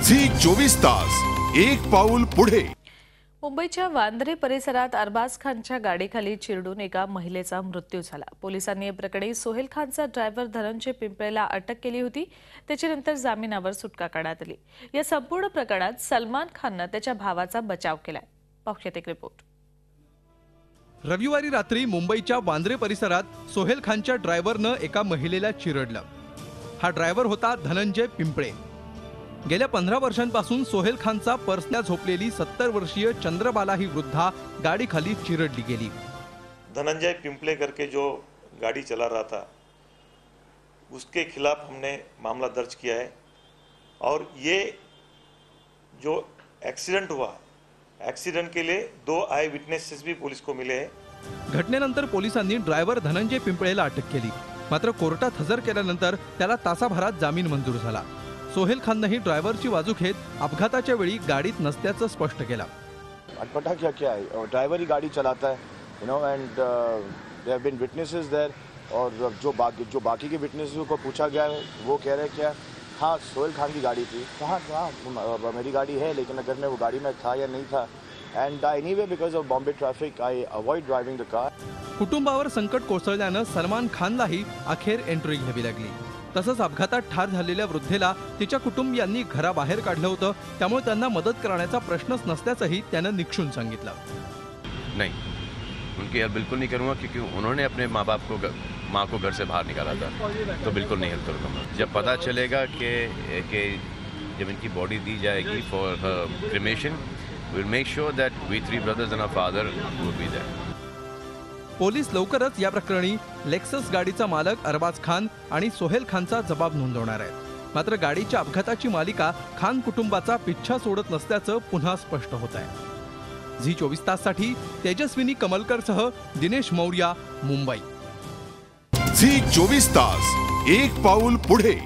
Zee 24 तास एक पाऊल पुढे। मुंबईच्या वांद्रे परिसरात अरबाज खानच्या गाडीखाली चिरडून एका महिलेचा मृत्यू झाला। पोलिसांनी या प्रकरणी सोहेल खानचा ड्रायव्हर धनंजय पिंपळेला अटक केली होती। त्याच्यानंतर जामिनावर सुटका करण्यात आली। या संपूर्ण प्रकरणात सलमान खानने त्याच्या भावाचा बचाव केलाय। पाहुयात एक रिपोर्ट। रविवारी रात्री मुंबईच्या वांद्रे परिसरात सोहेल खानच्या ड्रायव्हरने एका महिलेला चिरडलं। हा ड्रायव्हर होता धनंजय पिंपळे। गेल्या 15 वर्षांपासून सोहेल खानचा पर्सला झोपलेली 70 वर्षीय चंद्रबाला ही वृद्धा गाडीखाली चिरडली गेली। धनंजय पिंपले करके जो गाड़ी चला रहा था उसके खिलाफ हमने मामला दर्ज किया है और ये जो एक्सीडेंट हुआ, एक्सीडेंट के लिए 2 आई विटनेसेस भी पुलिस को मिले हैं। घटनेनंतर पोलिसांनी ड्रायव्हर धनंजय पिंपळेला अटक केली, मात्र कोर्टात हजर केल्यानंतर त्याला तासाभरात जामीन मंजूर झाला। सोहेल खाननेही ड्रायव्हरची बाजू घेत अपघाताच्या वेळी गाडीत नसल्याचं स्पष्ट केलं। अटपटा क्या है, ड्राइवर ही गाड़ी चलाता है, you know, and there have been witnesses there. और जो बाकी के विटनेसेस को पूछा गया है वो कह रहे हैं क्या हाँ सोहेल खान की गाड़ी थी। कहाँ मेरी गाड़ी है, लेकिन अगर मैं वो गाड़ी में था या नहीं था, end anyway because of Bombay traffic I avoid driving the car. कुटुंबावर संकट कोसळल्यानं सलमान खानलाही अखेर एंट्री घ्यावी लागली। तसंच अपघातात ठार झालेल्या वृद्धेला तिच्या कुटुंबियांनी घराबाहेर काढलं होतं, त्यामुळे त्यांना मदत करण्याचा प्रश्नच नसल्याचंही त्यानं निक्षून सांगितलं। नहीं, उनकी हेल्प बिल्कुल नहीं करूँगा, क्योंकि उन्होंने अपने माँ को घर से बाहर निकाला था, तो बिल्कुल नहीं हेल्प करूँगा। जब पता चलेगा कि जब इनकी बॉडी दी जाएगी for cremation, we will make sure that we 3 brothers and our father will be there. Police लवकरच या प्रकरणी लेक्सस गाडीचा मालक अरबाज खान आणि सोहेल खानचा जबाब नोंदवणार आहेत। मात्र गाडीच्या अपघाताची मालिका खान कुटुंबाचा पिच्छा सोडत नसल्याचं पुन्हा स्पष्ट होत आहे। झी 24 ताससाठी तेजस्विनी कमलकरसह दिनेश मौर्या, मुंबई। झी 24 तास एक पाऊल पुढे।